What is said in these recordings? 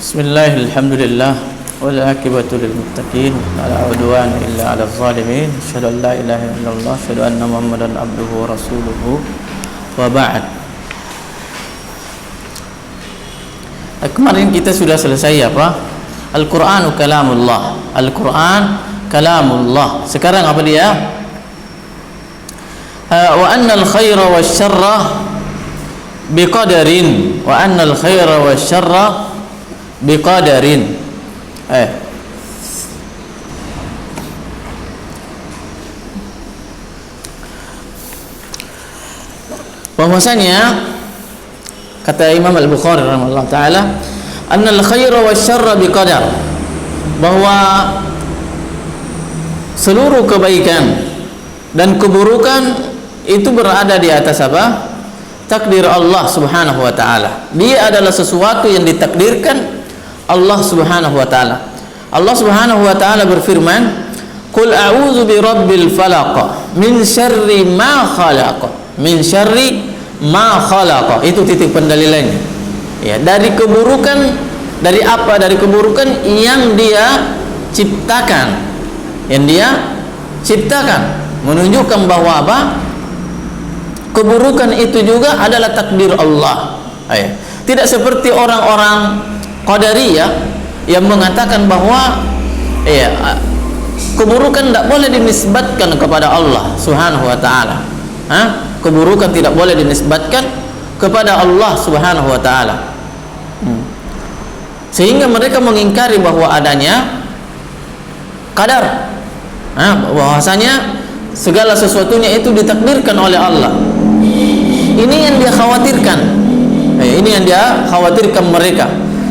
Bismillah, alhamdulillah, wal akibatu lil muttaqin, la udwana illa 'alal zalimin. Asyhadu an la ilaha illallah, asyhadu anna Muhammadan abduhu wa rasuluhu. Wa ba'd. Kemarin kita sudah selesai apa? Al-Qur'anu kalamullah. Al-Qur'an kalamullah. Sekarang apa dia? Wa annal khaira wasyarra biqadarin. Wa annal khaira wasyarra biqadarin. Bahwasanya kata Imam Al-Bukhari rahimahullah taala, annal khaira wasyarra biqadar, bahwa seluruh kebaikan dan keburukan itu berada di atas apa? Takdir Allah Subhanahu wa taala. Dia adalah sesuatu yang ditakdirkan Allah Subhanahu wa taala. Allah Subhanahu wa taala berfirman, "Qul a'udzu birabbil falaq min syarri ma khalaq." Min syarri ma khalaq. Itu titik pendalilannya. Ya, dari keburukan, dari apa? Dari keburukan yang dia ciptakan. Yang dia ciptakan, menunjukkan bahwa apa? Keburukan itu juga adalah takdir Allah. Tidak seperti orang-orang Qadariyah yang mengatakan bahwa keburukan tidak boleh dinisbatkan kepada Allah Subhanahu wa taala. Keburukan tidak boleh dinisbatkan kepada Allah Subhanahu wa taala. Sehingga mereka mengingkari bahwa adanya qadar. Bahwasanya segala sesuatunya itu ditakdirkan oleh Allah. Ini yang dia khawatirkan. Ini yang dia khawatirkan mereka.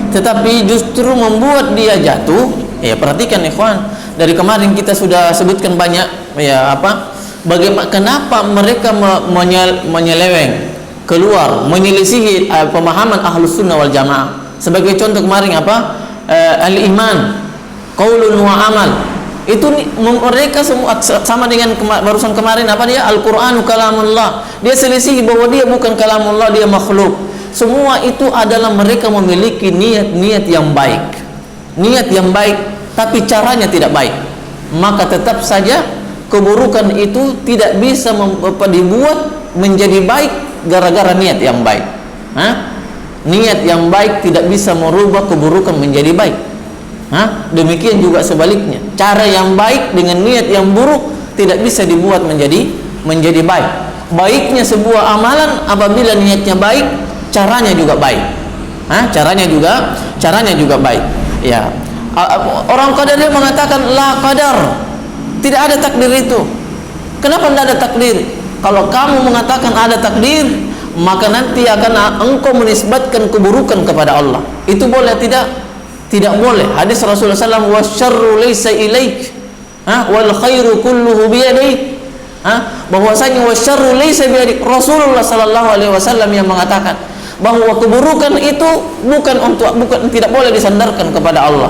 Tetapi justru membuat dia jatuh. Perhatikan ikhwan, dari kemarin kita sudah sebutkan banyak bagaimana, kenapa mereka menyeleweng keluar, menyelisihi pemahaman Ahlus Sunnah wal Jamaah. Sebagai contoh kemarin al-iman qaulun wa amal. Itu mereka semua sama dengan barusan kemarin Al-Qur'anu kalamullah. Dia selisih bahwa dia bukan kalamullah, dia makhluk. Semua itu adalah mereka memiliki niat yang baik. Niat yang baik tapi caranya tidak baik. Maka tetap saja keburukan itu tidak bisa dibuat menjadi baik gara-gara niat yang baik. Niat yang baik tidak bisa merubah keburukan menjadi baik. Demikian juga sebaliknya, cara yang baik dengan niat yang buruk tidak bisa dibuat menjadi baik. Baiknya sebuah amalan apabila niatnya baik, caranya juga baik. Caranya juga baik. Ya. Orang Qadariyah mengatakan la qadar. Tidak ada takdir itu. Kenapa tidak ada takdir? Kalau kamu mengatakan ada takdir, maka nanti akan engkau menisbatkan keburukan kepada Allah. Itu boleh tidak? Tidak boleh. Hadis Rasulullah SAW, wasyarru laysa ilaik, wal khairu kulluhu biyadaik. Bahwasanya wasyarru laysa biyadik. Rasulullah SAW yang mengatakan bahwa keburukan itu bukan tidak boleh disandarkan kepada Allah.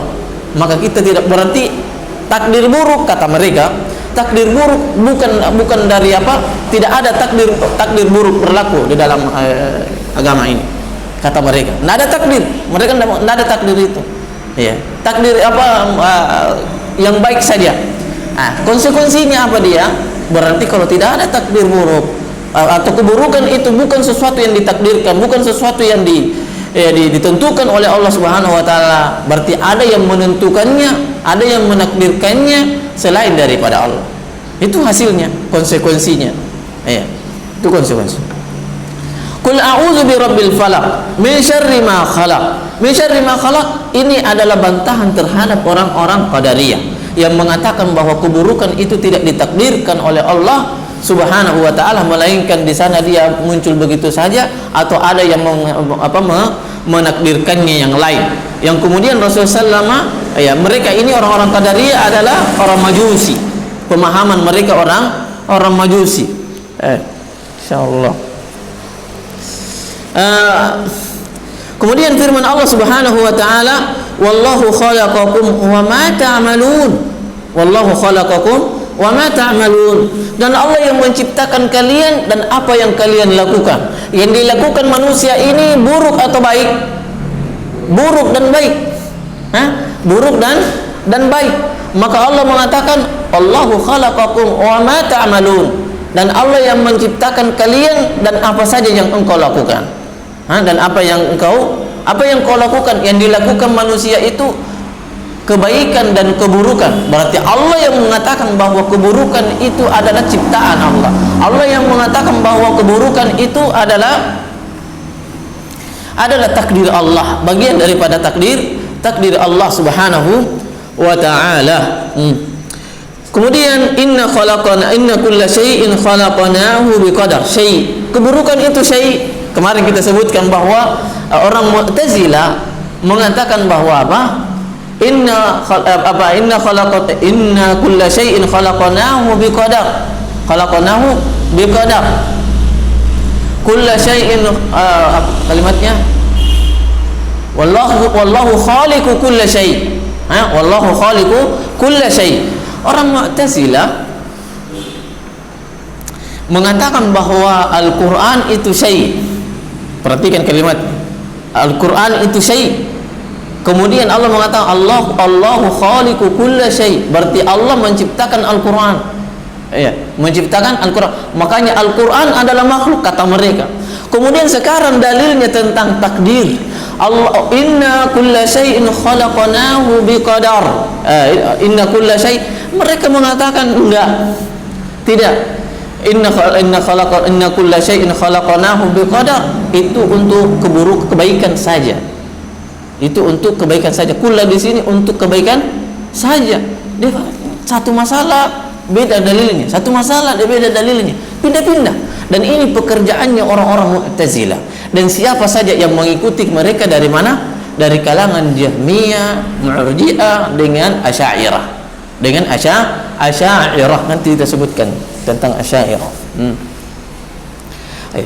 Maka kita tidak berarti takdir buruk, kata mereka. Takdir buruk bukan dari apa? Tidak ada takdir buruk berlaku di dalam agama ini, kata mereka. Tidak ada takdir. Mereka tidak ada takdir itu. Takdir yang baik saja. Konsekuensinya apa dia? Berarti kalau tidak ada takdir buruk atau keburukan itu bukan sesuatu yang ditakdirkan, bukan sesuatu yang ditentukan oleh Allah Subhanahu wa taala. Berarti ada yang menentukannya, ada yang menakdirkannya selain daripada Allah. Itu hasilnya, konsekuensinya. Itu konsekuensi. Qul a'udzu birabbil falaq min syarri ma khalaq. Min syarri ma khalaq ini adalah bantahan terhadap orang-orang Qadariyah yang mengatakan bahwa keburukan itu tidak ditakdirkan oleh Allah Subhanahu wa taala, melainkan di sana dia muncul begitu saja atau ada yang menakdirkannya yang lain. Yang kemudian Rasulullah SAW, mereka ini orang-orang Qadariyah adalah orang Majusi. Pemahaman mereka orang Majusi. Insyaallah. Kemudian firman Allah Subhanahu wa taala, wallahu khalaqakum wa ma ta'malun. Wallahu khalaqakum wa ma ta'malun. Dan Allah yang menciptakan kalian dan apa yang kalian lakukan. Yang dilakukan manusia ini buruk atau baik? Buruk dan baik. buruk dan baik. Maka Allah mengatakan Allahu khalaqakum wa ma ta'malun, dan Allah yang menciptakan kalian dan apa saja yang engkau lakukan. Dan apa yang kau lakukan, yang dilakukan manusia itu kebaikan dan keburukan. Berarti Allah yang mengatakan bahwa keburukan itu adalah ciptaan Allah. Allah yang mengatakan bahwa keburukan itu adalah takdir Allah, bagian daripada takdir Allah Subhanahu wa ta'ala. Kemudian inna kulla syai'in khalaqnahu biqadar. Keburukan itu kemarin kita sebutkan bahwa orang Mu'tazilah mengatakan bahwa inna kulla syai'in khalaqnahu biqadar. Kulla syai'in kalimatnya wallahu khaliqu kulla syai'. Wallahu khaliqu kulla syai'. Orang Mu'tazilah mengatakan bahwa Al-Qur'an itu syai'. Perhatikan kalimat Al-Quran itu syai'. Kemudian Allah mengatakan Allahu khaliqu kulla syai'. Berarti Allah menciptakan Al-Quran. Menciptakan Al-Quran. Makanya Al-Quran adalah makhluk, kata mereka. Kemudian sekarang dalilnya tentang takdir. Inna kulla syai'in khalaqnahu biqadar. Inna kulla syai'. Mereka mengatakan enggak. Tidak. Inna kulla syai'in khalaqnahu biqadar. Itu untuk kebaikan saja. Itu untuk kebaikan saja. Kulla di sini untuk kebaikan saja. Dia satu masalah beda dalilnya, satu masalah dia beda dalilnya, pindah-pindah. Dan ini pekerjaannya orang-orang Mu'tazilah. Dan siapa saja yang mengikuti mereka dari mana? Dari kalangan Jahmiyah, Mu'ji'ah dengan Asy'ariyah. Dengan Asy'ariyah nanti kita sebutkan tentang Asy'ariyah.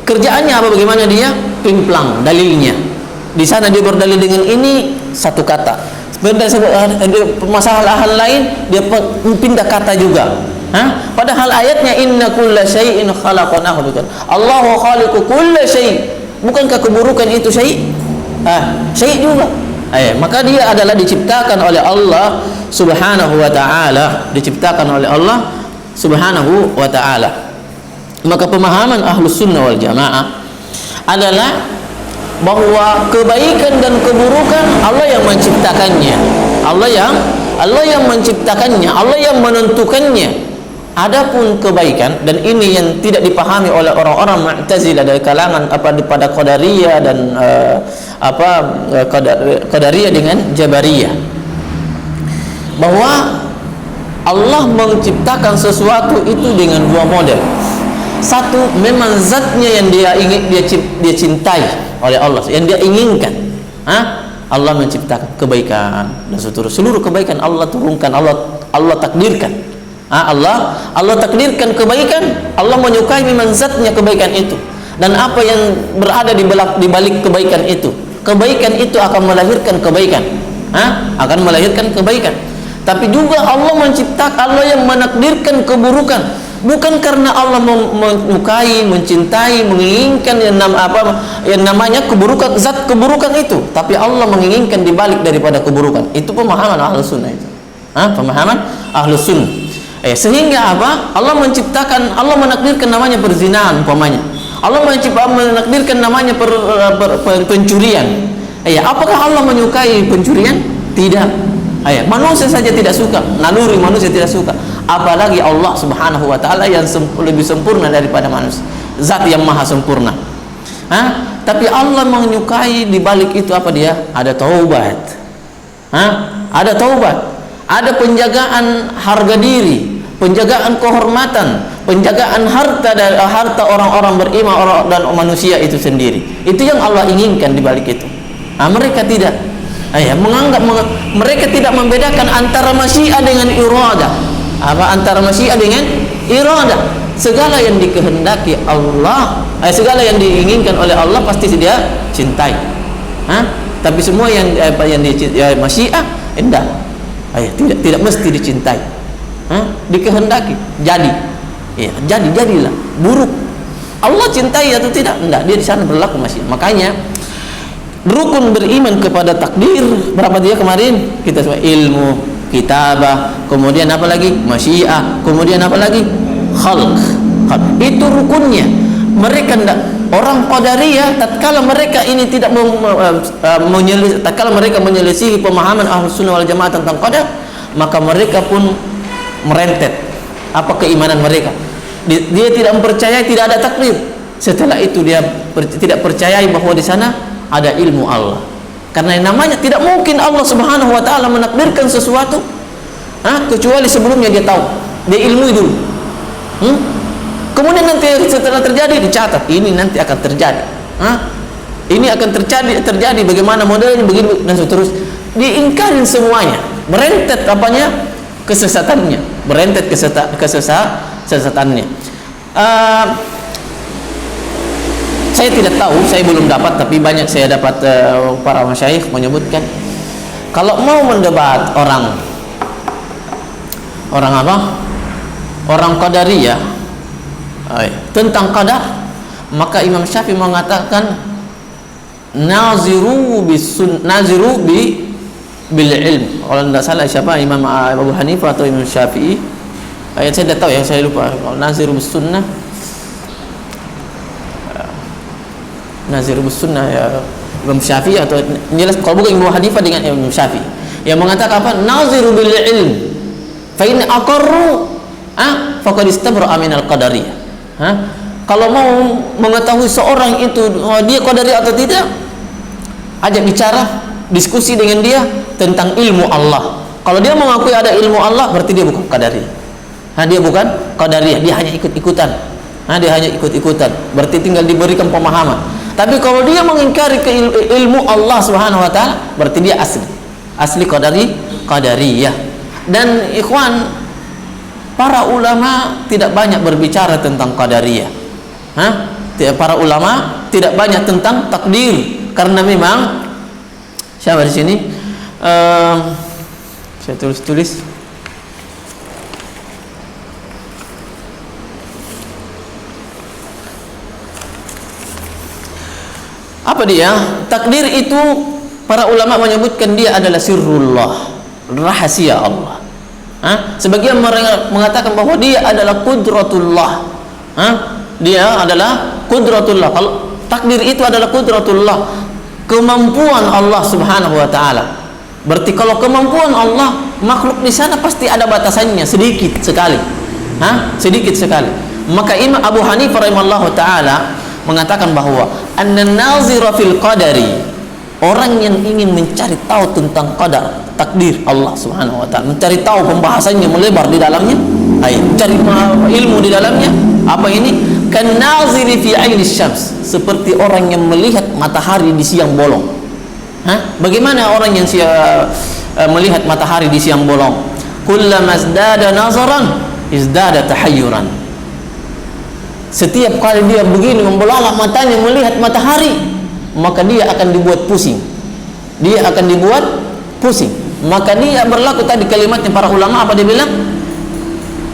Kerjaannya apa, bagaimana dia? Pimplang dalilnya. Di sana dia berdalil dengan ini satu kata. Permasalahan lain dia pindah kata juga. Padahal ayatnya inna kulla syai'in khalaqnahu biqadar. Allahu khaliqu kulla syai'. Bukankah keburukan itu syai'? Syai' juga. Maka dia adalah diciptakan oleh Allah Subhanahu wa ta'ala. Diciptakan oleh Allah Subhanahu wa ta'ala. Maka pemahaman Ahlus Sunnah wal Jamaah adalah bahwa kebaikan dan keburukan Allah yang menciptakannya. Allah yang menciptakannya, Allah yang menentukannya. Adapun kebaikan, dan ini yang tidak dipahami oleh orang-orang Mu'tazilah dari kalangan pada Qadariyah dan Qadariyah dengan Jabariyah, bahwa Allah menciptakan sesuatu itu dengan dua model. Satu, memang zatnya yang dia cintai oleh Allah, yang dia inginkan. Allah menciptakan kebaikan dan seluruh kebaikan Allah turunkan, Allah takdirkan. Allah takdirkan kebaikan, Allah menyukai memang zatnya kebaikan itu. Dan apa yang berada di balik kebaikan itu akan melahirkan kebaikan. Akan melahirkan kebaikan. Tapi juga Allah menciptakan, Allah yang menakdirkan keburukan. Bukan karena Allah menyukai, mencintai, menginginkan yang namanya keburukan, zat keburukan itu, tapi Allah menginginkan dibalik daripada keburukan. Itu pemahaman Ahlus Sunnah itu. Pemahaman Ahlus Sunnah. Sehingga apa? Allah menciptakan, Allah menakdirkan namanya perzinahan umpamanya. Allah menakdirkan namanya pencurian. Apakah Allah menyukai pencurian? Tidak. Manusia saja tidak suka, naluri manusia tidak suka, apalagi Allah Subhanahu wa ta'ala yang lebih sempurna daripada manusia, zat yang maha sempurna. Tapi Allah menyukai di balik itu apa dia? Ada taubat. Ada taubat, ada penjagaan harga diri, penjagaan kehormatan, penjagaan harta orang-orang beriman dan manusia itu sendiri. Itu yang Allah inginkan di balik itu. Mereka tidak. Mereka tidak membedakan antara masyiah dengan iradah. Antara masyiah dengan iradah. Segala yang dikehendaki Allah, segala yang diinginkan oleh Allah pasti dia cintai. Tapi semua yang masyiah enggak. Tidak mesti dicintai. Dikehendaki jadi. Jadilah buruk. Allah cintai atau tidak? Enggak, dia di sana berlaku masyiah. Makanya Rukun beriman kepada takdir, berapa dia kemarin? Kita semua ilmu, kitabah, kemudian apa lagi? Masyiah, kemudian apa lagi? Khalq. Itu rukunnya. Mereka tidak, orang Qadariyah tatkala mereka ini tidak tatkala mereka menyelisihi pemahaman Ahlus Sunnah wal Jamaah tentang qadar, maka mereka pun merentet apa keimanan mereka. Dia tidak mempercayai tidak ada takdir. Setelah itu dia tidak percayai bahwa di sana ada ilmu Allah. Karena yang namanya tidak mungkin Allah Subhanahu wa taala menakdirkan sesuatu kecuali sebelumnya dia tahu. Dia ilmui dulu. Kemudian nanti setelah terjadi dicatat, ini nanti akan terjadi. Ini akan terjadi bagaimana modelnya begini dan seterusnya. Diingkarin semuanya. Merentet apanya? Kesesatannya. Merentet kesesatannya. Saya tidak tahu, saya belum dapat, tapi banyak saya dapat para masyayikh menyebutkan kalau mau mendebat orang apa? Orang Qadariyah tentang qadar, maka Imam Syafi'i mengatakan naziru bil ilm. Kalau tidak salah siapa, Imam Abu Hanifah atau Imam Syafi'i, saya tidak tahu ya, saya lupa. Kalau naziru bis sunnah, Nazir Sunnah ya Imam Syafi'i, atau jelas kalau bukan Imam Hanifah dengan Imam Syafi'i yang mengatakan apa? Naziru bil ilm fa in aqarru faqad istabra min al qadariyah. Kalau mau mengetahui seorang itu dia qadari atau tidak, ajak bicara, diskusi dengan dia tentang ilmu Allah. Kalau dia mengakui ada ilmu Allah, berarti dia bukan qadari. Dia bukan qadariyah, dia hanya ikut-ikutan. Dia hanya ikut-ikutan, berarti tinggal diberikan pemahaman. Tapi kalau dia mengingkari ilmu Allah Subhanahu wa taala, berarti dia asli qadariyah. Dan ikhwan, para ulama tidak banyak berbicara tentang qadariyah. Para ulama tidak banyak tentang takdir, karena memang siapa di sini? Saya tulis. Apa dia? Takdir itu para ulama menyebutkan dia adalah sirrullah, rahasia Allah. Sebagian mereka mengatakan bahwa dia adalah qudratullah. Dia adalah qudratullah. Kalau takdir itu adalah qudratullah, kemampuan Allah Subhanahu wa taala. Berarti kalau kemampuan Allah, makhluk di sana pasti ada batasannya, sedikit sekali. Sedikit sekali. Maka Imam Abu Hanifah rahimahullahu taala mengatakan bahwa an-nazira fil qadari, orang yang ingin mencari tahu tentang qadar, takdir Allah Subhanahu wa taala, mencari tahu pembahasannya melebar di dalamnya, cari ilmu di dalamnya. Apa ini? Kan naziri fi aini syams, seperti orang yang melihat matahari di siang bolong. Bagaimana orang yang melihat matahari di siang bolong? Kullama izdada nazaran izdada tahayyuran. Setiap kali dia begini membelalak matanya melihat matahari, maka dia akan dibuat pusing. Maka dia berlaku tadi kalimatnya para ulama, apa dia bilang?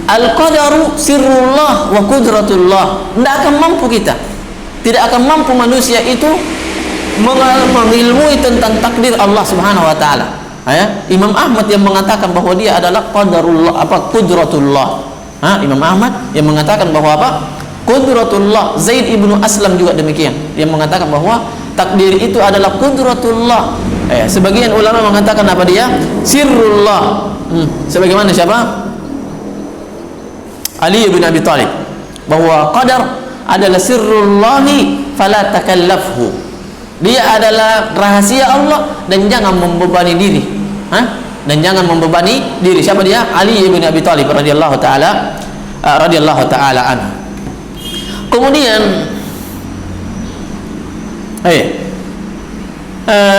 Al-qadaru sirrullah wa qudratullah. Tidak akan mampu kita, tidak akan mampu manusia itu mengilmui tentang takdir Allah Subhanahu wa taala. Imam Ahmad yang mengatakan bahwa dia adalah qadarullah, qudratullah. Imam Ahmad yang mengatakan bahwa apa? Qudratullah. Zaid ibnu Aslam juga demikian, dia mengatakan bahwa takdir itu adalah qudratullah. Sebagian ulama mengatakan apa dia? Sirrullah. Sebagaimana siapa? Ali bin Abi Thalib, bahwa qadar adalah sirrullahi fala takallafhu. Dia adalah rahasia Allah dan jangan membebani diri. Dan jangan membebani diri. Siapa dia? Ali bin Abi Thalib radhiyallahu taala anhu. Kemudian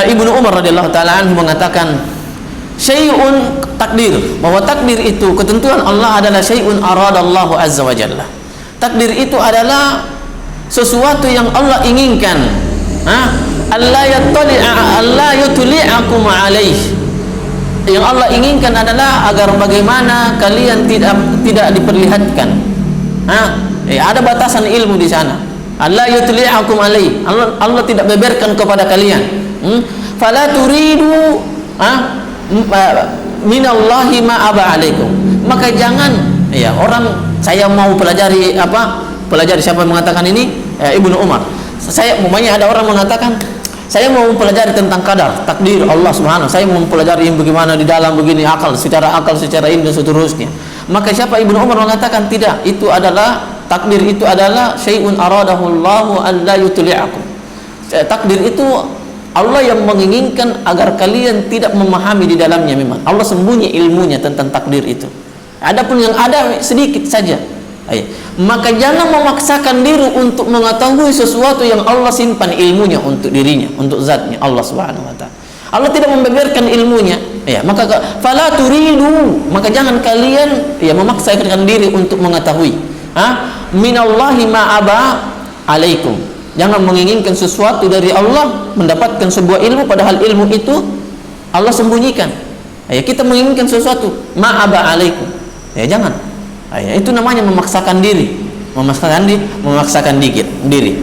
Ibnu Umar radhiyallahu taala anhu mengatakan syai'un takdir, bahwa takdir itu ketentuan Allah adalah syai'un aradallahu azza wa jalla. Takdir itu adalah sesuatu yang Allah inginkan. Allah yutli'akum alaih. Yang Allah inginkan adalah agar bagaimana kalian tidak diperlihatkan. Ada batasan ilmu di sana. Allah yutli'akum alaih. Allah tidak beberkan kepada kalian. Fala turidu minallahi ma aba alaikum. Maka jangan ya orang saya mau pelajari pelajari siapa yang mengatakan ini? Ibnu Umar. Saya umpamanya ada orang mengatakan saya mau pelajari tentang qadar, takdir Allah Subhanahu. Saya mau pelajari bagaimana di dalam begini akal, secara ini dan seterusnya. Maka siapa Ibnu Umar mengatakan tidak, itu adalah takdir, itu adalah syai'un aradahu Allahu an la yutli'akum. Takdir itu Allah yang menginginkan agar kalian tidak memahami di dalamnya. Memang Allah sembunyi ilmunya tentang takdir itu. Adapun yang ada sedikit saja. Maka jangan memaksakan diri untuk mengetahui sesuatu yang Allah simpan ilmunya untuk dirinya, untuk zatnya Allah Subhanahu wa taala. Allah tidak membeberkan ilmunya. Maka fala turidu, maka jangan kalian memaksakan diri untuk mengetahui. Minallahi ma aba alaikum. Jangan menginginkan sesuatu dari Allah, mendapatkan sebuah ilmu padahal ilmu itu Allah sembunyikan. Kita menginginkan sesuatu ma aba alaikum. Jangan. Itu namanya memaksakan diri, memaksakan diri.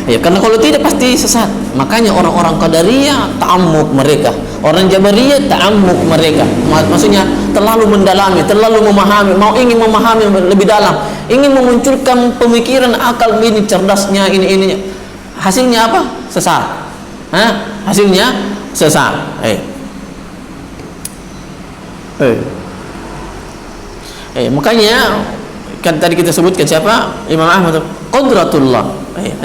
Karena kalau tidak pasti sesat. Makanya orang-orang Qadariyah ta'ammuk mereka, orang Jabariyah ta'ammuk mereka. Maksudnya terlalu mendalami, terlalu memahami, ingin memahami lebih dalam, ingin memunculkan pemikiran akal ini cerdasnya ini. Hasilnya apa? Sesat. Hasilnya sesat. Makanya kan tadi kita sebutkan siapa? Imam Ahmad, qudratullah.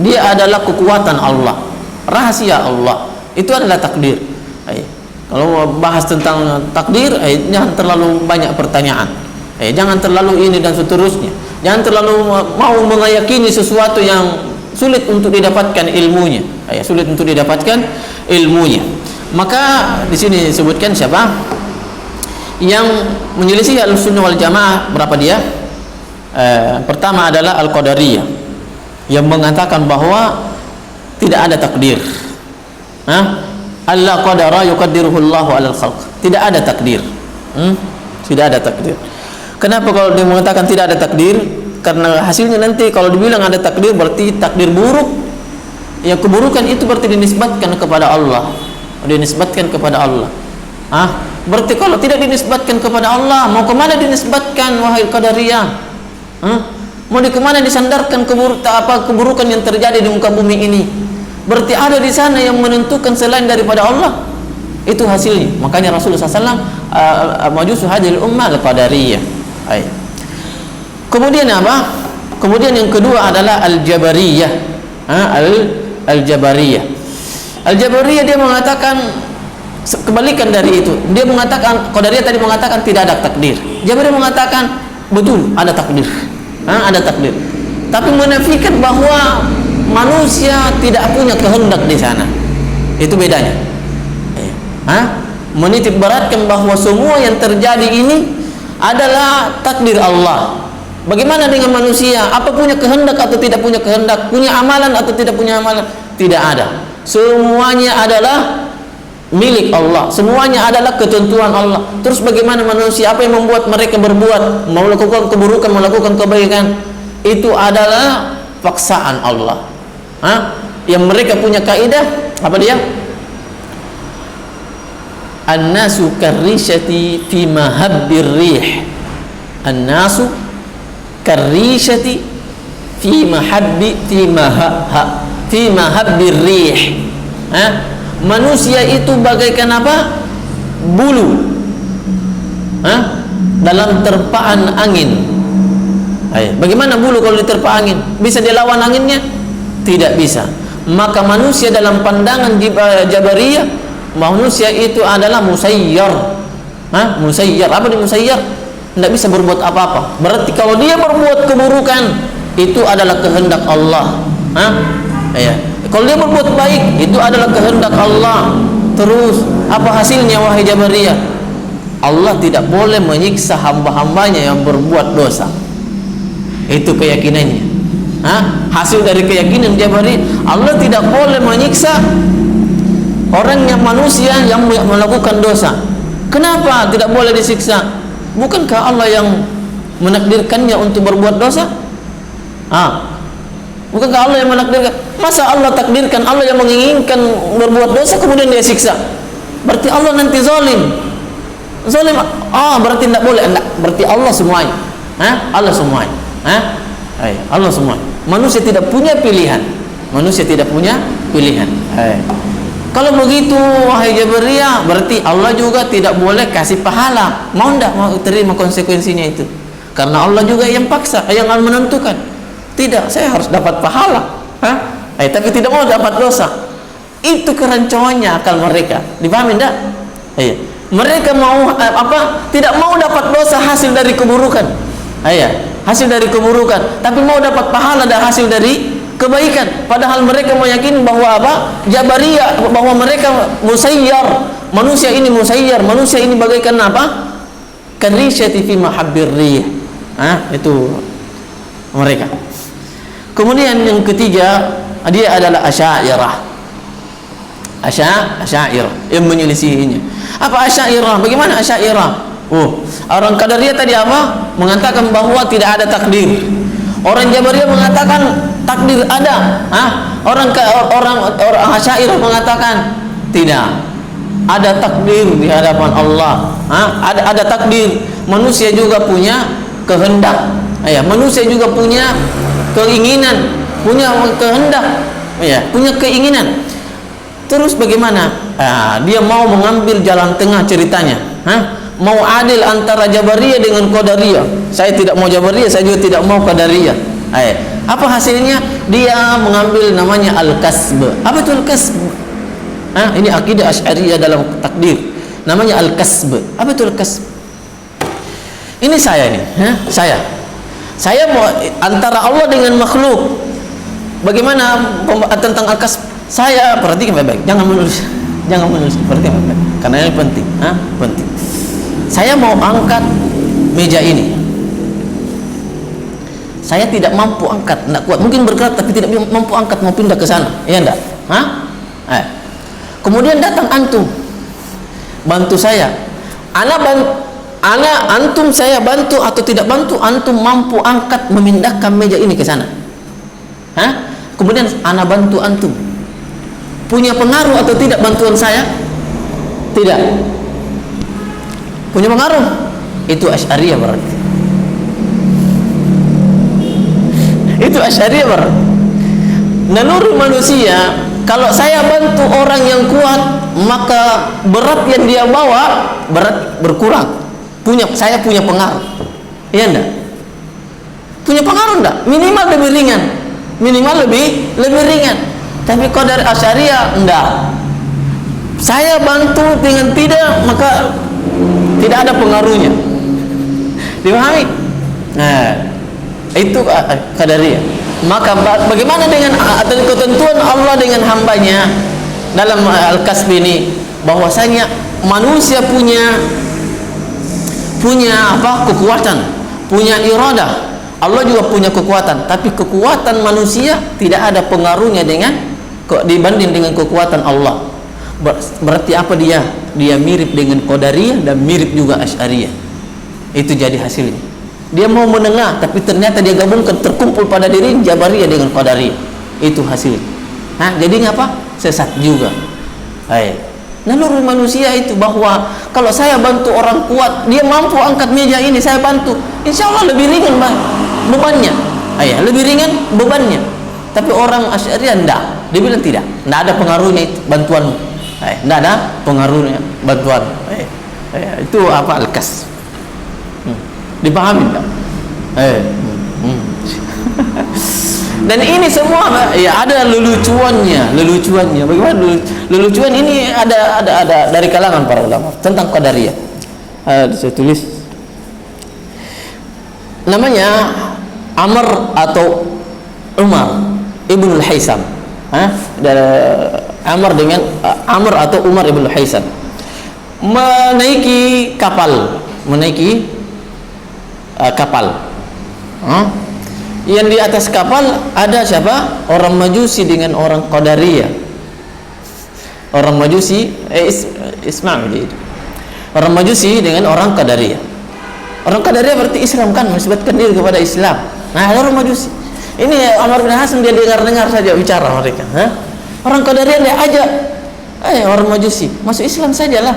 Dia adalah kekuatan Allah, rahasia Allah. Itu adalah takdir. Kalau bahas tentang takdir, jangan terlalu banyak pertanyaan. Jangan terlalu ini dan seterusnya. Jangan terlalu mau meyakini sesuatu yang sulit untuk didapatkan ilmunya. Sulit untuk didapatkan ilmunya. Maka di sini disebutkan siapa? Yang menyelisih Ahlussunnah wal Jamaah berapa dia? Pertama adalah Al-Qadariyah yang mengatakan bahwa tidak ada takdir. Allah qadara yuqaddiruhu Allahu 'alal khalq. Tidak ada takdir. Tidak ada takdir. Kenapa kalau dia mengatakan tidak ada takdir? Karena hasilnya nanti kalau dibilang ada takdir berarti takdir buruk. Yang keburukan itu berarti dinisbatkan kepada Allah. Dinisbatkan kepada Allah. Berarti kalau tidak dinisbatkan kepada Allah, mau kemana dinisbatkan wahai Qadariyah? Mau kemana disandarkan keburukan yang terjadi di muka bumi ini? Berarti ada di sana yang menentukan selain daripada Allah. Itu hasilnya. Makanya Rasulullah SAW majusu hadhil ummah al-Qadariyah. Kemudian apa? Kemudian yang kedua adalah Al-Jabariyah. Al-Jabariyah. Al-Jabariyah dia mengatakan kebalikan dari itu. Dia mengatakan, Qadariyah tadi mengatakan tidak ada takdir. Jabariyah mengatakan betul ada takdir. Ada takdir. Tapi menafikan bahwa manusia tidak punya kehendak di sana. Itu bedanya. Menitik beratkan bahwa semua yang terjadi ini adalah takdir Allah. Bagaimana dengan manusia? Apa punya kehendak atau tidak punya kehendak? Punya amalan atau tidak punya amalan? Tidak ada. Semuanya adalah milik Allah. Semuanya adalah ketentuan Allah. Terus bagaimana manusia? Apa yang membuat mereka berbuat, melakukan keburukan, melakukan kebaikan? Itu adalah paksaan Allah. Yang mereka punya kaidah apa dia? An-nasu karrishati fi mahabbir rih. An-nasu karrishati fi mahabbir rih. Manusia itu bagaikan apa? Bulu dalam terpaan angin. Bagaimana bulu kalau diterpa angin? Bisa dilawan anginnya? Tidak bisa. Maka manusia dalam pandangan Jabariyah, manusia itu adalah musayyar. Musayyar. Apa di musayyar? Tidak bisa berbuat apa-apa. Berarti kalau dia berbuat keburukan, itu adalah kehendak Allah. Kalau dia berbuat baik, itu adalah kehendak Allah. Terus apa hasilnya wahai Jabariyah? Allah tidak boleh menyiksa hamba-hambanya yang berbuat dosa. Itu keyakinannya. Hasil dari keyakinan Jabariyah, Allah tidak boleh menyiksa orang yang manusia yang melakukan dosa. Kenapa tidak boleh disiksa? Bukankah Allah yang menakdirkannya untuk berbuat dosa? Bukankah Allah yang menakdirkan? Masa Allah takdirkan, Allah yang menginginkan berbuat dosa kemudian dia siksa? Berarti Allah nanti zalim. Zalim, berarti tidak boleh. Enggak, berarti Allah semuanya. Allah semuanya. Allah semuanya. Manusia tidak punya pilihan. Manusia tidak punya pilihan. Kalau begitu, wahai Jabariyah, berarti Allah juga tidak boleh kasih pahala. Mau tidak mau terima konsekuensinya itu? Karena Allah juga yang paksa, yang menentukan. Tidak, saya harus dapat pahala. Tapi tidak mau dapat dosa. Itu kerancuannya akal mereka. Dipahami tidak? Mereka mau tidak mau dapat dosa hasil dari keburukan. Hasil dari keburukan, tapi mau dapat pahala dan hasil dari kebaikan. Padahal mereka meyakini bahwa Jabariyah, bahwa mereka musayyar. Manusia ini musayyar, manusia ini bagaikan apa? Karisyati fi mahabbir rih. Itu mereka. Kemudian yang ketiga, dia adalah Asy'ariyah. Asy'ariyah yang menyelisihinya. Apa Asy'ariyah? Bagaimana Asy'ariyah? Orang Qadariyah tadi apa? Mengatakan bahwa tidak ada takdir. Orang Jabariyah mengatakan takdir ada. Orang Asy'ariyah mengatakan tidak. Ada takdir di hadapan Allah. Ada takdir. Manusia juga punya kehendak. Manusia juga punya keinginan, punya kehendak, punya keinginan. Terus bagaimana? Dia mau mengambil jalan tengah ceritanya. Mau adil antara Jabariyah dengan Qadariyah. Saya tidak mau Jabariyah, saya juga tidak mau Qadariyah. Apa hasilnya? Dia mengambil namanya al-kasb. Apa itu al-kasb? Ini akidah Asy'ariyah dalam takdir. Namanya al-kasb. Apa itu al-kasb? Ini saya ini, Saya mau antara Allah dengan makhluk. Bagaimana tentang al-kasb? Saya perhatikan baik-baik. Jangan menulis. Perhatikan baik-baik. Karena ini penting. Penting. Saya mau angkat meja ini. Saya tidak mampu angkat, tidak kuat. Mungkin bergerak tapi tidak mampu angkat, mau pindah ke sana. Iya enggak? Kemudian datang antum, bantu saya. Antum saya bantu atau tidak bantu, antum mampu angkat memindahkan meja ini ke sana. Kemudian ana bantu antum. Punya pengaruh atau tidak bantuan saya? Tidak. Punya pengaruh. Itu Asy'ariyah berarti. Itu Asy'ariyah berarti. Naluri manusia, kalau saya bantu orang yang kuat, maka berat yang dia bawa berat berkurang. Saya punya pengaruh. Iya enggak? Punya pengaruh enggak? Minimal lebih ringan. Minimal lebih ringan. Tapi Qadar Asy'ariyah enggak. Saya bantu dengan tidak, maka tidak ada pengaruhnya. Dipahami? Itu Qadariyah. Maka bagaimana dengan ketentuan Allah dengan hambanya dalam al-kasb ini? Bahwasanya manusia punya kekuatan, punya iradah. Allah juga punya kekuatan, tapi kekuatan manusia tidak ada pengaruhnya dibanding dengan kekuatan Allah. Berarti apa dia? Dia mirip dengan Qadariyah dan mirip juga Asy'ariyah. Itu jadi hasilnya. Dia mau menengah, tapi ternyata dia gabungkan, terkumpul pada diri Jabariyah dengan Qadariyah. Itu hasilnya. Jadi apa? Sesat juga. Naluri manusia itu bahwa kalau saya bantu orang kuat, dia mampu angkat meja ini, saya bantu, insya Allah lebih ringan bebannya. Lebih ringan bebannya. Tapi orang Asy'ariyah enggak. Dia bilang tidak ada pengaruhnya itu bantuan. Enggak ada pengaruhnya bantuan. Itu apa al-kasb? Dipahami enggak? Dan ini semua ada lelucuannya. Bagaimana lelucuan ini ada dari kalangan para ulama tentang Qadariyah. Saya tulis namanya Amr atau Umar Ibnul Haisam. Amr atau Umar Ibnul Haisam menaiki kapal. Yang di atas kapal ada siapa? Orang Majusi dengan orang Qadariyah. Orang Majusi Orang Majusi dengan orang Qadariyah. Orang Qadariyah berarti Islam kan, menisbatkan diri kepada Islam. Ada orang Majusi. Ini Amr bin Hasan dia dengar saja bicara mereka. Orang Qadariyah dia ajak, orang Majusi masuk Islam sajalah.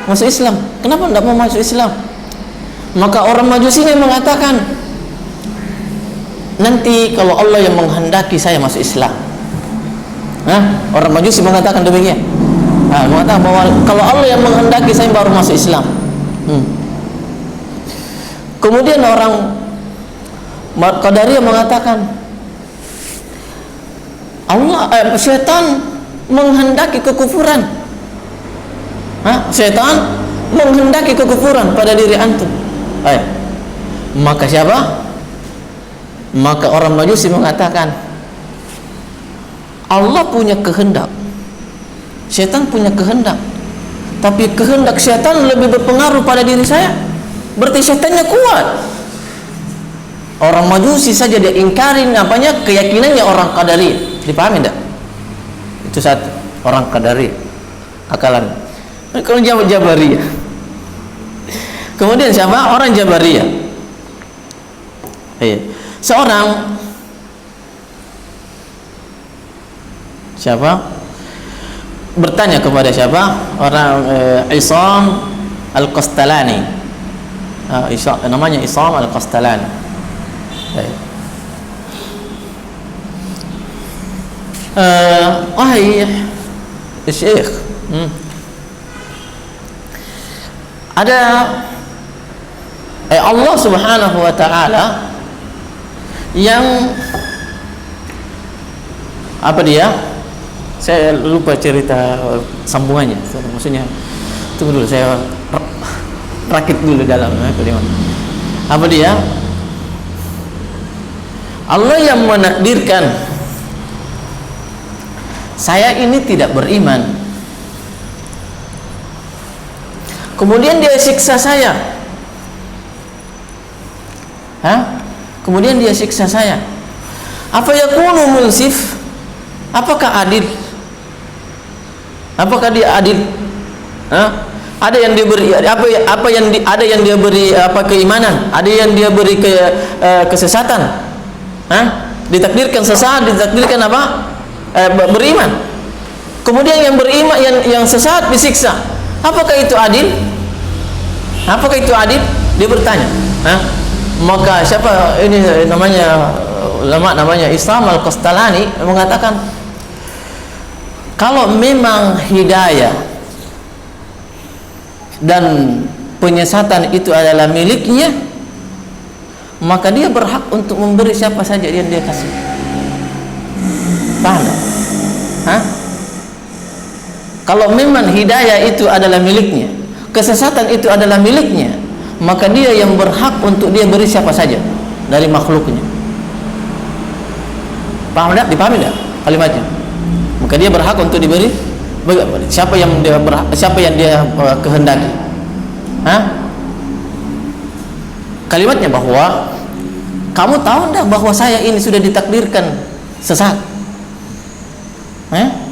Masuk Islam. Kenapa tidak mau masuk Islam? Maka orang Majusi ini mengatakan, nanti kalau Allah yang menghendaki saya masuk Islam. Orang Majusi mengatakan demikian. Mengatakan bahwa kalau Allah yang menghendaki saya baru masuk Islam. Kemudian orang Qadariyah mengatakan, syaitan menghendaki kekufuran. Syaitan menghendaki kekufuran pada diri antum. Maka siapa? Maka orang Majusi mengatakan, Allah punya kehendak, syaitan punya kehendak, tapi kehendak syaitan lebih berpengaruh pada diri saya. Berarti syaitannya kuat. Orang Majusi saja dia ingkarin keyakinannya orang Qadariyah. Dipahami tidak? Itu satu, orang Qadariyah akalan. Kalau Jabariyah, kemudian siapa? Orang Jabariyah. Seorang siapa? Bertanya kepada siapa? Orang Isam Al-Qastalani. Namanya Isam Al-Qastalani. Wahai Syekh, ada Allah Subhanahu wa ta'ala yang apa dia? Saya lupa cerita sambungannya. Maksudnya tunggu dulu, saya rakit dulu dalam apa dia? Allah yang menakdirkan saya ini tidak beriman, kemudian dia siksa saya. Kemudian dia siksa saya. Apa yakunu munsif? Apakah adil? Apakah dia adil? Ada yang dia beri ada yang dia beri keimanan, ada yang dia beri kesesatan. Ditakdirkan sesat, ditakdirkan beriman. Kemudian yang beriman, yang sesat disiksa. Apakah itu adil? Apakah itu adil? Dia bertanya. Maka siapa ini namanya ulama namanya Isam Al-Qastalani mengatakan, kalau memang hidayah dan penyesatan itu adalah miliknya, maka dia berhak untuk memberi siapa saja yang dia kasih. Paham? Kalau memang hidayah itu adalah miliknya, kesesatan itu adalah miliknya, maka dia yang berhak untuk dia beri siapa saja dari makhluknya. Paham tak? Dipahami tak kalimatnya? Maka dia berhak untuk diberi siapa yang dia kehendaki. Kalimatnya bahwa kamu tahu enggak bahwa saya ini sudah ditakdirkan sesat.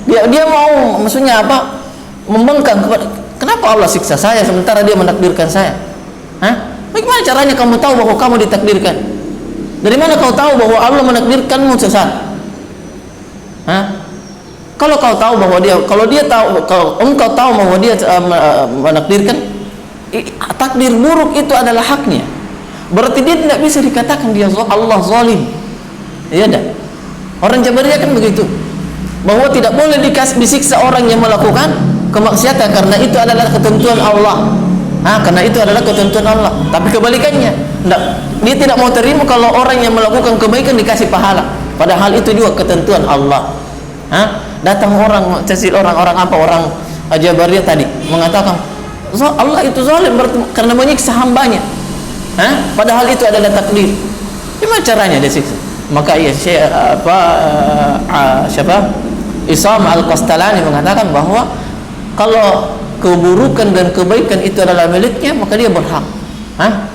Dia mau maksudnya apa? Membangkang kepada, kenapa Allah siksa saya sementara dia menakdirkan saya? Bagaimana caranya kamu tahu bahwa kamu ditakdirkan? Dari mana kau tahu bahwa Allah menakdirkanmu sesat? Kalau kau tahu bahwa kalau engkau tahu bahwa dia menakdirkan, takdir buruk itu adalah haknya. Berarti dia tidak bisa dikatakan dia Allah zalim. Iya dah. Orang Jabariyah kan begitu. Bahwa tidak boleh disiksa orang yang melakukan kemaksiatan karena itu adalah ketentuan Allah. Karena itu adalah ketentuan Allah. Tapi kebalikannya, dia tidak mau terima kalau orang yang melakukan kebaikan dikasih pahala. Padahal itu juga ketentuan Allah. Datang orang Jabariyah tadi mengatakan Allah itu zalim karena menyiksa hambanya. Padahal itu adalah takdir. Gimana caranya dia siksa? Maka siapa? Isam Al-Qastalani mengatakan bahwa kalau keburukan dan kebaikan itu adalah miliknya, maka dia berhak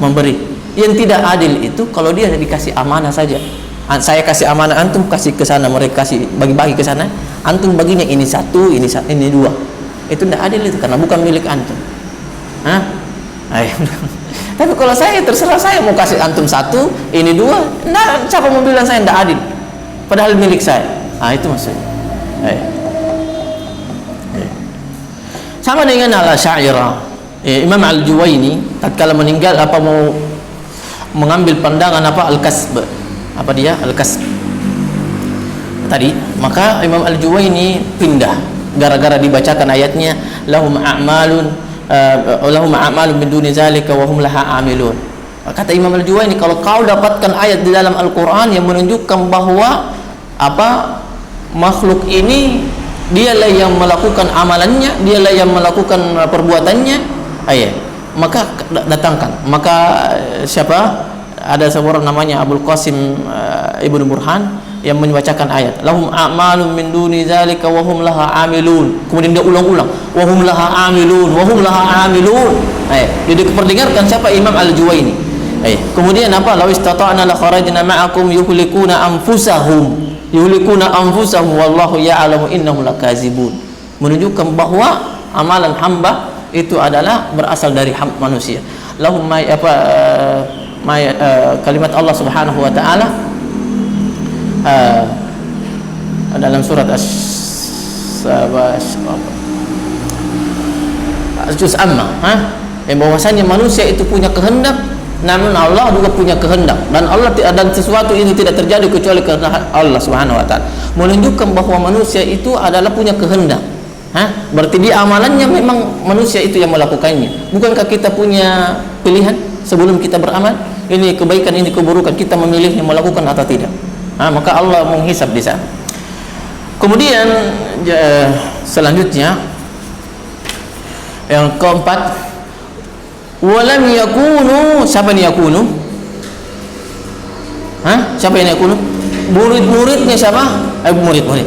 memberi. Yang tidak adil itu kalau dia dikasih amanah saja. Saya kasih amanah, antum kasih ke sana, mereka kasih bagi-bagi ke sana, antum baginya ini satu, ini dua. Itu tidak adil itu karena bukan milik antum. Tapi kalau saya terserah, saya mau kasih antum satu, ini dua, nah, siapa mau bilang saya tidak adil? Padahal milik saya. Itu maksudnya. Sama dengan Al-Asy'ariyah. Imam Al-Juwaini tatkala meninggal mau mengambil pandangan Al-Kasb. Apa dia? Al-Kasb. Tadi, maka Imam Al-Juwaini pindah gara-gara dibacakan ayatnya lahum a'malun min duni zalika wa hum laha amilun. Kata Imam Al-Juwaini, kalau kau dapatkan ayat di dalam Al-Qur'an yang menunjukkan bahwa makhluk ini dialah yang melakukan amalannya, dialah yang melakukan perbuatannya, maka datangkan. Maka siapa? Ada seorang namanya Abul Qasim Ibnu Burhan yang membacakan ayat lahum a'malun min duni zalika wa hum laha amilun. Kemudian dia ulang-ulang wa hum laha amilun, wa hum laha amilun. Jadi diperdengarkan siapa? Imam Al-Juwaini. Kemudian law istata'na la kharajna ma'akum yuhlikuna anfusahum wallahu ya'lamu innahum lakazibun. Menunjukkan bahwa amalan hamba itu adalah berasal dari manusia. Lahum kalimat Allah Subhanahu wa taala dalam surat Juz Amma, yang bahwasanya manusia itu punya kehendak, namun Allah juga punya kehendak, dan sesuatu ini tidak terjadi kecuali karena Allah Subhanahu wa taala. Menunjukkan bahwa manusia itu adalah punya kehendak. Berarti di amalannya memang manusia itu yang melakukannya. Bukankah kita punya pilihan sebelum kita beramal? Ini kebaikan, ini keburukan, kita memilihnya melakukan atau tidak. Maka Allah menghisab di sana. Kemudian selanjutnya yang keempat, walam yakunu, siapa yang yakunu? Siapa yang yakunu? Murid-muridnya siapa?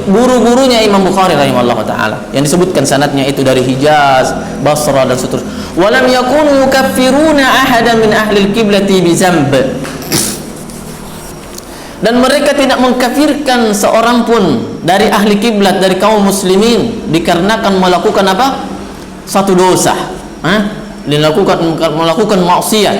Guru-gurunya Imam Bukhari rahimahullah taala, yang disebutkan sanadnya itu dari Hijaz, Basra dan seterusnya. Walam yakunu yukaffiruna ahadan min ahli al-qiblati bi dzamb. Dan mereka tidak mengkafirkan seorang pun dari ahli kiblat, dari kaum muslimin, dikarenakan melakukan satu dosa, melakukan maksiat.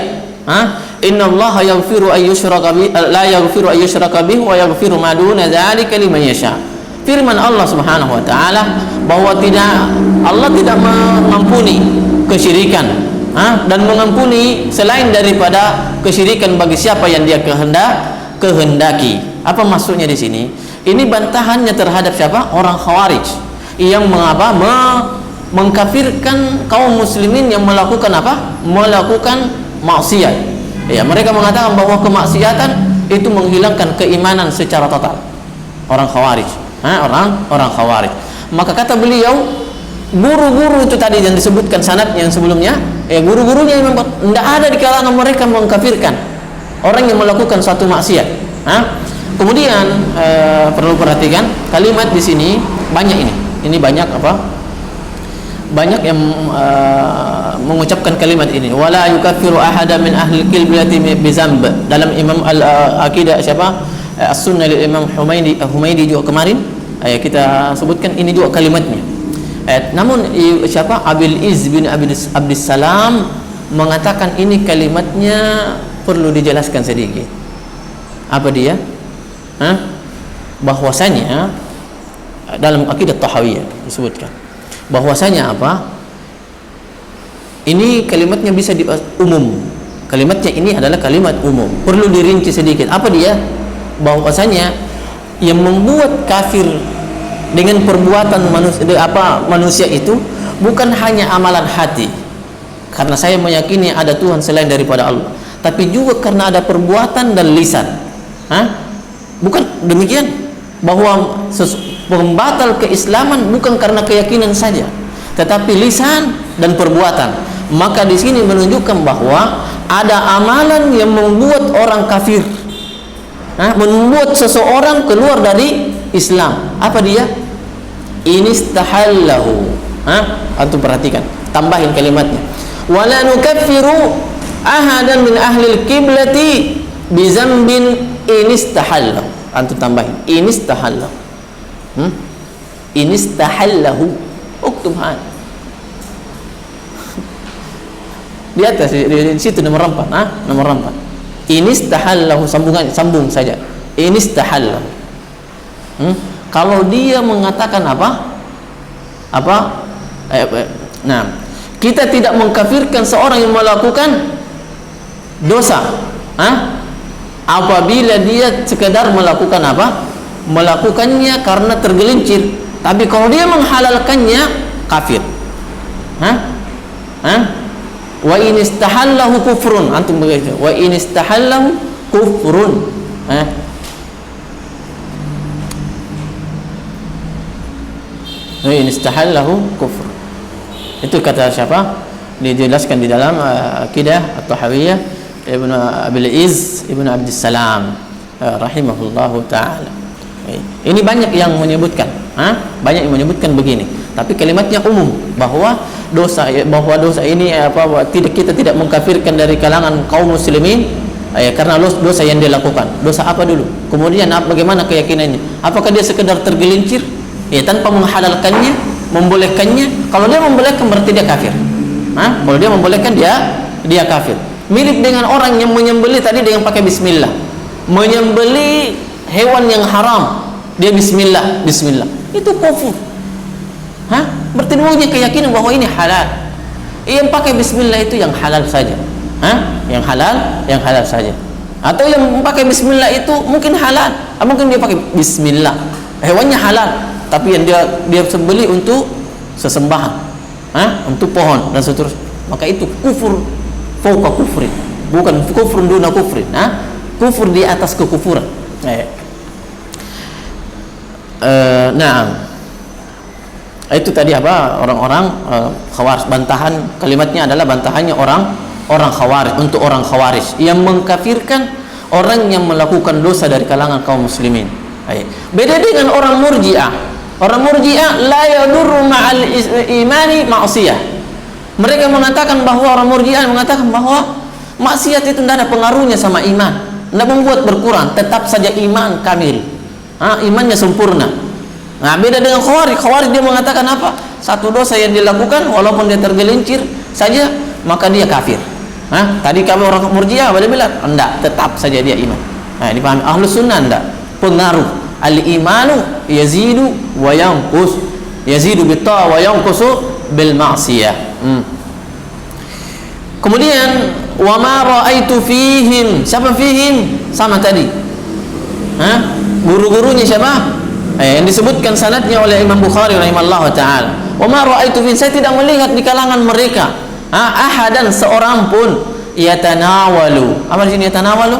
Innallaha yaghfiru ay yushraka bihi, la yaghfiru ay yushraka bihi wa yaghfiru ma duna dzalika liman yasha. Firman Allah Subhanahu wa taala bahwa Allah tidak mengampuni kesyirikan, dan mengampuni selain daripada kesyirikan bagi siapa yang dia kehendaki. Apa maksudnya di sini? Ini bantahannya terhadap siapa? Orang Khawarij yang mengkafirkan kaum muslimin yang melakukan melakukan maksiat. Mereka mengatakan bahwa kemaksiatan itu menghilangkan keimanan secara total. Orang Khawarij, orang Khawarij. Maka kata beliau, guru-guru itu tadi yang disebutkan sanad yang sebelumnya, guru-gurunya memang tidak ada di kalangan mereka mengkafirkan orang yang melakukan suatu maksiat. Kemudian perlu perhatikan kalimat di sini banyak ini banyak banyak yang mengucapkan kalimat ini, wala yukaffiru ahada min ahli qiblati bi dzamb. Dalam Imam Al-Aqidah As-Sunnah lil Imam Humaidi juga kemarin kita sebutkan ini juga kalimatnya. Namun Abil Iz bin Abdis Salam mengatakan ini kalimatnya perlu dijelaskan sedikit. Apa dia? Bahwasanya dalam Aqidah Tahawiyah disebutkan bahwasanya ini kalimatnya bisa umum. Kalimatnya ini adalah kalimat umum. Perlu dirinci sedikit. Apa dia? Bahwasanya yang membuat kafir dengan perbuatan manusia itu bukan hanya amalan hati, karena saya meyakini ada Tuhan selain daripada Allah, tapi juga karena ada perbuatan dan lisan. Bukan demikian, bahwa pembatal keislaman bukan karena keyakinan saja, tetapi lisan dan perbuatan. Maka di sini menunjukkan bahwa ada amalan yang membuat orang kafir, membuat seseorang keluar dari Islam. Apa dia? Inistahallahu. Antum perhatikan, tambahin kalimatnya. Wala nukaffiru ahadan min ahlil qiblati bi dzambin inistahallahu. Antum tambahin inistahallahu. Inistahallahu. Uktub di atas di situ nomor 4, nomor 4. Inistahallahu, sambung saja. Inistahallahu. Kalau dia mengatakan nah, kita tidak mengkafirkan seorang yang melakukan dosa, apabila dia sekedar melakukan melakukannya karena tergelincir. Tapi kalau dia menghalalkannya, kafir. Wa in istahallahu kufrun, antum begitu. Wa in istahallahu kufrun. Wa in istahallahu kufr. Itu kata siapa? Dijelaskan di dalam Aqidah At-Tahawiyah Ibnu Abil Izz Ibnu Abdussalam rahimahullahu taala. Ini banyak yang menyebutkan, banyak yang menyebutkan begini. Tapi kalimatnya umum bahwa dosa ini kita tidak mengkafirkan dari kalangan kaum muslimin karena dosa yang dia lakukan. Dosa apa dulu? Kemudian bagaimana keyakinannya? Apakah dia sekedar tergelincir tanpa menghalalkannya, membolehkannya? Kalau dia membolehkan berarti dia kafir. Kalau dia membolehkan dia kafir. Mirip dengan orang yang menyembelih tadi dengan pakai bismillah. Menyembelih hewan yang haram, dia bismillah. Itu kufur. Berarti dia punya keyakinan bahwa ini halal. Yang pakai bismillah itu yang halal saja. Yang halal saja. Atau yang pakai bismillah itu mungkin halal, mungkin dia pakai bismillah. Hewannya halal, tapi yang dia sembelih untuk sesembahan, untuk pohon dan seterusnya. Maka itu kufur fauqa kufrin, bukan kufrun duna kufrin. Kufur di atas kekufuran. Nah, itu tadi orang-orang Khawarij. Bantahan kalimatnya adalah bantahannya orang Khawarij untuk orang Khawarij yang mengkafirkan orang yang melakukan dosa dari kalangan kaum muslimin. Beda dengan orang Murji'ah. Orang Murji'ah la yadurru ma'al imani ma'siyah. Mereka mengatakan bahwa orang Murji'ah mengatakan bahwa maksiat itu tidak ada pengaruhnya sama iman, tidak membuat berkurang, tetap saja iman kamil. Imannya sempurna. Nah, beda dengan Khawarij. Khawarij dia mengatakan apa? Satu dosa yang dilakukan walaupun dia tergelincir saja maka dia kafir. Tadi kami orang Murji'ah boleh bilang enggak, tetap saja dia iman. Dipahami Ahlus Sunnah enggak. Pengaruh al-imanu yazidu wa yanqus. Yazidu bit ta'a wa yanqusu bil ma'siyah. Kemudian wa ma ra'aitu fihim. Siapa fihim? Sama tadi. Guru-gurunya siapa? Yang disebutkan sanadnya oleh Imam Bukhari rahimahullah taala. Wa ma ra'aitu fihim, saya tidak melihat di kalangan mereka ahadan seorang pun yatanawalu. Apa di sini yatanawalu?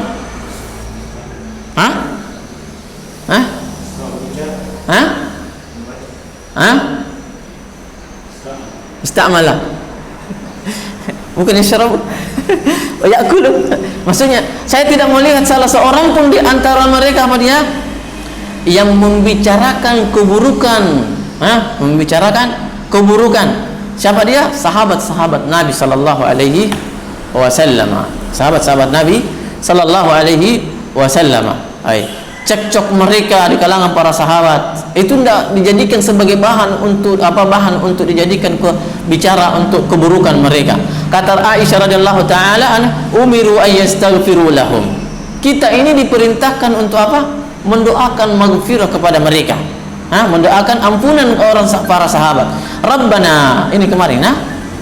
Istamala. Bukan yashrabu. Wa ya'kulu. Maksudnya, saya tidak melihat salah seorang pun di antara mereka apa dia yang membicarakan keburukan, membicarakan keburukan. Siapa dia? Sahabat-sahabat Nabi sallallahu alaihi wasallam. Sahabat-sahabat Nabi sallallahu alaihi wasallam. Cekcok mereka di kalangan para sahabat itu tidak dijadikan sebagai bahan untuk dijadikan bicara untuk keburukan mereka. Kata Aisyah radhiyallahu taala umiru ayastaghfiru lahum. Kita ini diperintahkan untuk apa? Mendoakan maghfirah kepada mereka, mendoakan ampunan orang para sahabat. Rabbana, ini kemarin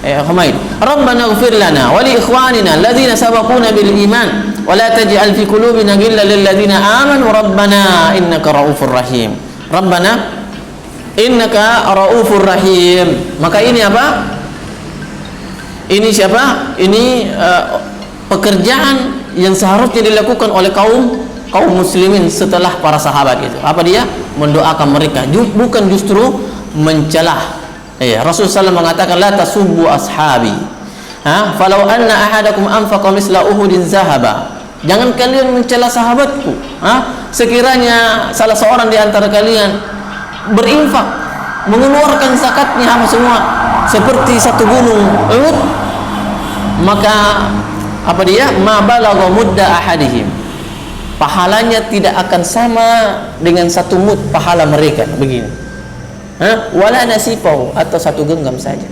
Humaid, Rabbana ighfir lana wa li ikhwanina alladhina sabaquna bil iman wa la taj'al fi qulubina ghillan lil ladzina amanu rabbana innaka raufur rahim. Rabbana innaka raufur rahim. Maka ini apa? Ini siapa? Ini pekerjaan yang seharusnya dilakukan oleh kaum muslimin setelah para sahabat itu. Apa dia? Mendoakan mereka, bukan justru mencelah. Rasulullah SAW mengatakan la tasubbu ashabi. Falau anna ahadakum anfaqa misla uhudin zahaba. Jangan kalian mencela sahabatku. Sekiranya salah seorang di antara kalian berinfak, mengeluarkan zakatnya semua seperti satu gunung Uhud, maka apa dia? Ma balagha mudda ahadihim. Pahalanya tidak akan sama dengan satu mud pahala mereka, begini. Wala nasifau, atau satu genggam saja.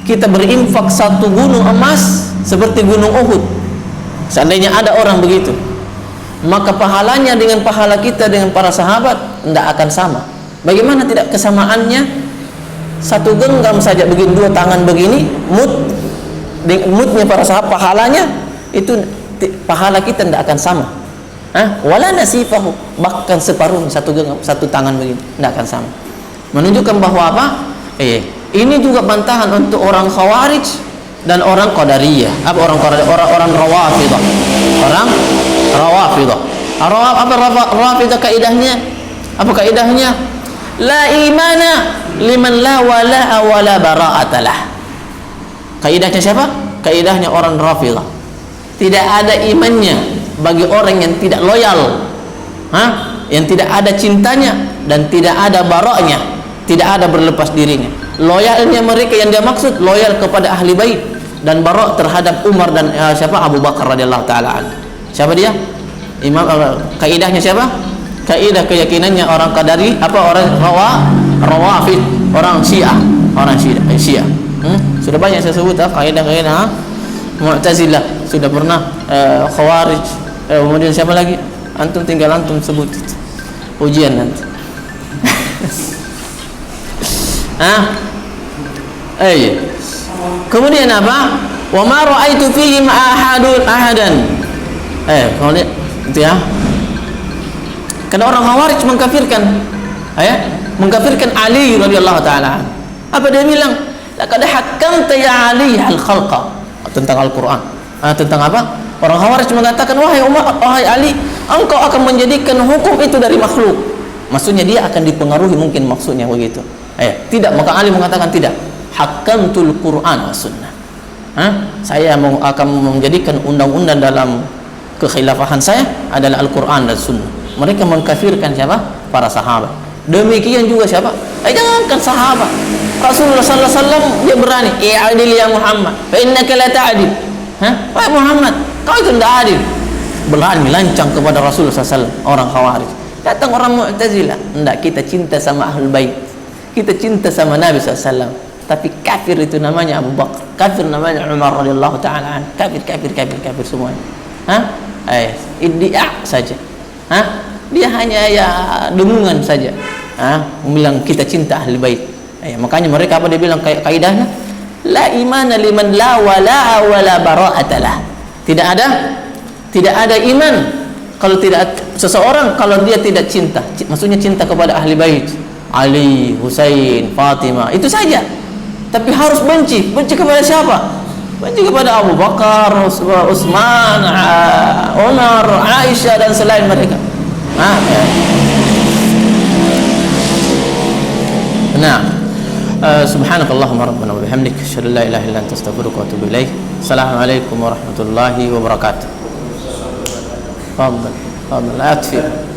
kita berinfak satu gunung emas seperti gunung Uhud. Seandainya ada orang begitu, maka pahalanya dengan pahala kita dengan para sahabat tidak akan sama. Bagaimana tidak kesamaannya? Satu genggam saja begini, dua tangan begini, mudnya para sahabat, pahalanya itu pahala kita tidak akan sama. Wala nasifahu, bahkan separuh satu genggam, satu tangan begini tidak akan sama. Menunjukkan bahwa apa? Ini juga bantahan untuk orang Khawarij dan orang Qadariyah. Apa orang Qadariyah? Orang Rawafidah. Orang Rawafidah. Apa Rawafidah kaidahnya? Apa kaidahnya? La imana liman la wala wala bara'atalah. Kaidahnya siapa? Kaidahnya orang Rafidah. Tidak ada imannya bagi orang yang tidak loyal, yang tidak ada cintanya dan tidak ada baraknya, tidak ada berlepas dirinya. Loyalnya mereka yang dia maksud loyal kepada ahli bait dan barak terhadap Umar dan siapa? Abu Bakar radhiyallahu taala anhu. Siapa dia? Imam. Kaidahnya siapa? Kaidah keyakinannya orang Qadari, apa orang Rawafid, orang Syiah, Syiah. Sudah banyak saya sebut kaidah-kaidah. Mu'tazilah sudah pernah, Khawarij, kemudian siapa lagi? Antum tinggal antum sebut ujian nanti. Kemudian apa? Wa ma ra'aitu fihim ahadan. Kemudian itu ya. Karena orang Khawarij mengkafirkan Ali radhiyallahu taala. Apa dia bilang? Laqad hakamta ya Ali al-khalqa, tentang Al-Qur'an. Tentang apa? Orang Khawarij mengatakan, wahai Ali, engkau akan menjadikan hukum itu dari makhluk. Maksudnya dia akan dipengaruhi, mungkin maksudnya begitu. Tidak, maka Ali mengatakan tidak. Hakamtul Qur'an was sunnah. Saya akan menjadikan undang-undang dalam kekhilafahan saya adalah Al-Qur'an dan sunnah. Mereka mengkafirkan siapa? Para sahabat. Demikian juga siapa? Jangankan sahabat, Rasulullah sallallahu alaihi wasallam dia berani, "I'adil ya Muhammad, fa innaka la ta'dil." Wahai Muhammad, kau itu tidak adil. Berani lancang kepada Rasulullah sallallahu alaihi wasallam, orang Khawarij. Datang orang Mu'tazilah, tidak, kita cinta sama Ahlul Bait. Kita cinta sama Nabi sallallahu alaihi wasallam. Tapi kafir itu namanya Abu Bakar, kafir namanya Umar radhiyallahu taala, kafir semuanya. Iddia saja. Dia hanya dengungan saja. Bilang kita cinta ahli bait. Makanya mereka apa dia bilang kaidahnya? La imana liman la wala wala bara'atalah. Tidak ada iman kalau tidak seseorang kalau dia tidak cinta. Maksudnya cinta kepada ahli bait. Ali, Husain, Fatimah, itu saja. Tapi harus benci kepada siapa? Benci kepada Abu Bakar, Utsman, Umar, Aisyah dan selain mereka. Subhanakallahumma rabbana wa bihamdik, asyhadu an la ilaha illa anta, astaghfiruka wa atubu ilaik. Assalamualaikum warahmatullahi wabarakatuh. Tafadhal, la yakfi.